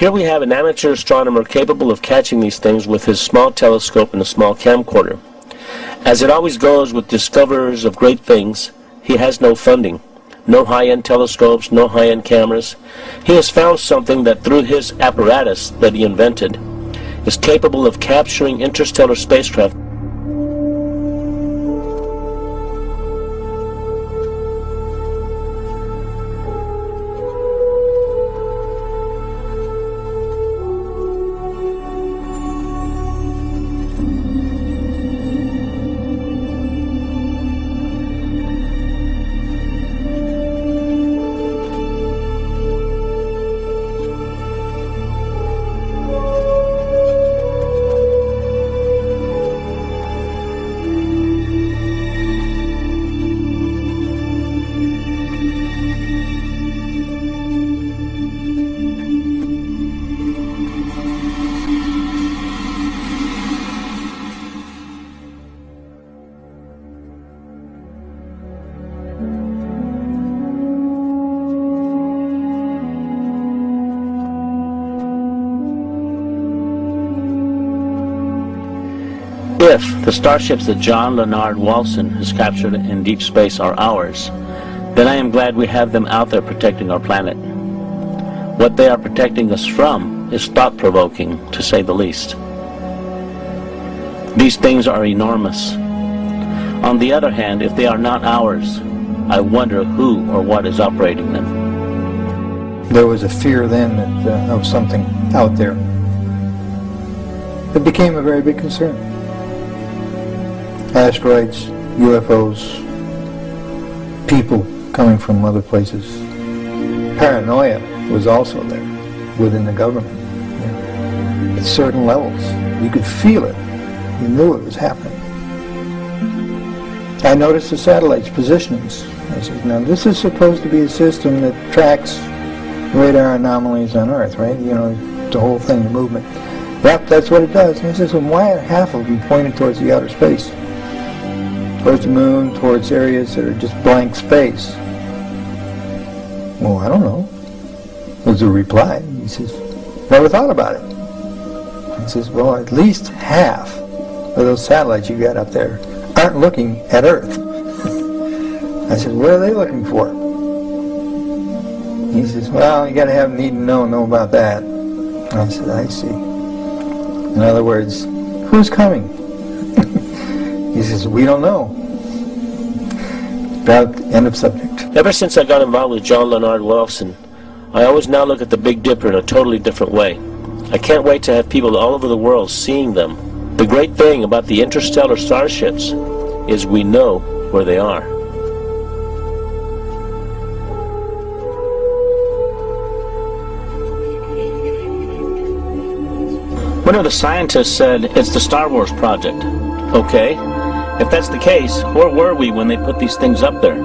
Here we have an amateur astronomer capable of catching these things with his small telescope and a small camcorder. As it always goes with discoverers of great things, he has no funding, no high-end telescopes, no high-end cameras. He has found something that through his apparatus that he invented is capable of capturing interstellar spacecraft. If the starships that John Leonard Walson has captured in deep space are ours, then I am glad we have them out there protecting our planet. What they are protecting us from is thought-provoking, to say the least. These things are enormous. On the other hand, if they are not ours, I wonder who or what is operating them. There was a fear then that, of something out there. It became a very big concern. Asteroids, UFOs, people coming from other places. Paranoia was also there within the government. At certain levels, you could feel it. You knew it was happening. I noticed the satellites' positionings. I said, now this is supposed to be a system that tracks radar anomalies on Earth, right? You know, the whole thing, the movement. Yep, that's what it does. And he says, well, why are half of them pointed towards the outer space? Towards the moon, towards areas that are just blank space. Well, I don't know, was the reply. He says, never thought about it. He says, well, at least half of those satellites you got up there aren't looking at Earth. I said, what are they looking for? He says, well, you got to have need to know about that. I said, I see. In other words, who's coming? He says, we don't know. End of subject. Ever since I got involved with John Leonard Walson, I always now look at the Big Dipper in a totally different way. I can't wait to have people all over the world seeing them. The great thing about the interstellar starships is we know where they are. One of the scientists said it's the Star Wars project. Okay, if that's the case, where were we when they put these things up there?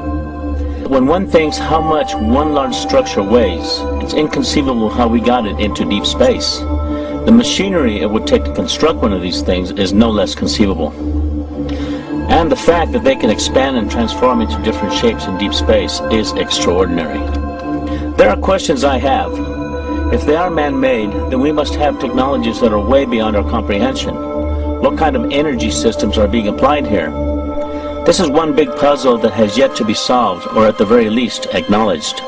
When one thinks how much one large structure weighs, it's inconceivable how we got it into deep space. The machinery it would take to construct one of these things is no less conceivable. And the fact that they can expand and transform into different shapes in deep space is extraordinary. There are questions I have. If they are man-made, then we must have technologies that are way beyond our comprehension. What kind of energy systems are being applied here? This is one big puzzle that has yet to be solved, or at the very least, acknowledged.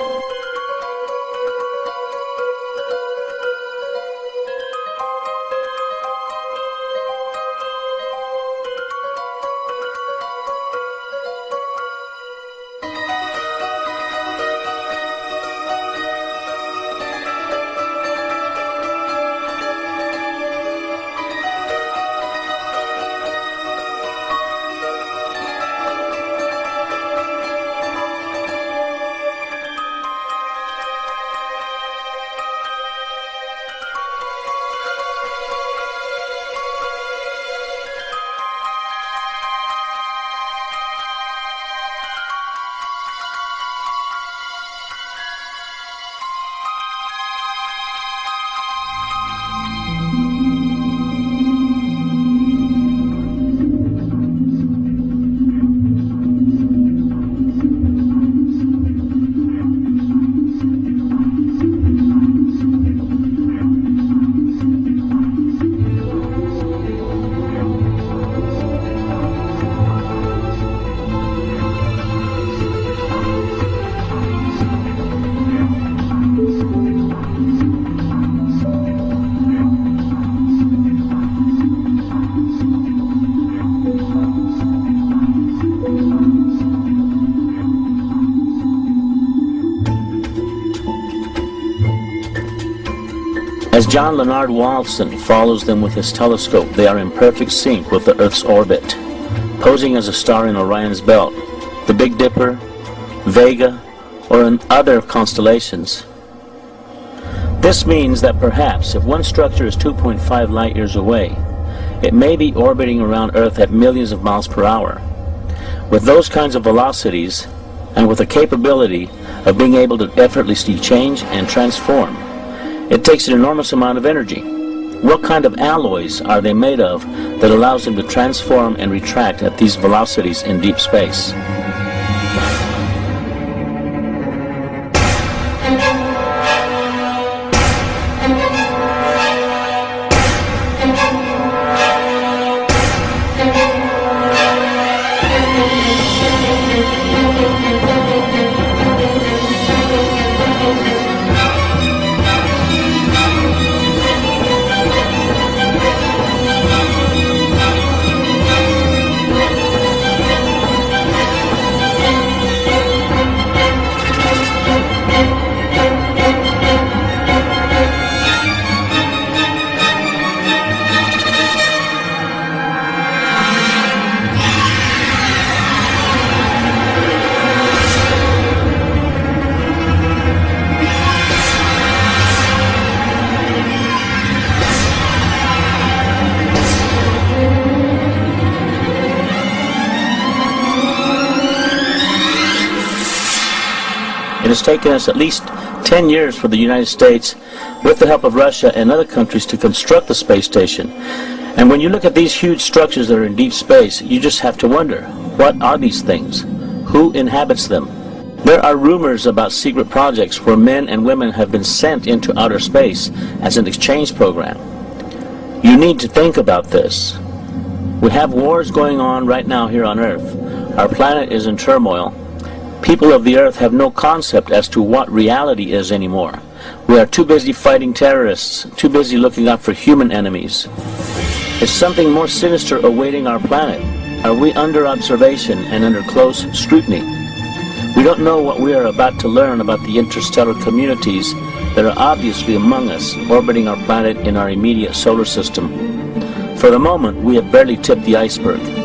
John Leonard Walson follows them with his telescope, they are in perfect sync with the Earth's orbit, posing as a star in Orion's belt, the Big Dipper, Vega, or in other constellations. This means that perhaps if one structure is 2.5 light years away, it may be orbiting around Earth at millions of miles per hour. With those kinds of velocities, and with the capability of being able to effortlessly change and transform, it takes an enormous amount of energy. What kind of alloys are they made of that allows them to transform and retract at these velocities in deep space? It has taken us at least 10 years for the United States, with the help of Russia and other countries, to construct the space station. And when you look at these huge structures that are in deep space, you just have to wonder, what are these things? Who inhabits them? There are rumors about secret projects where men and women have been sent into outer space as an exchange program. You need to think about this. We have wars going on right now here on Earth. Our planet is in turmoil. People of the Earth have no concept as to what reality is anymore. We are too busy fighting terrorists, too busy looking out for human enemies. Is something more sinister awaiting our planet? Are we under observation and under close scrutiny? We don't know what we are about to learn about the interstellar communities that are obviously among us, orbiting our planet in our immediate solar system. For the moment, we have barely tipped the iceberg.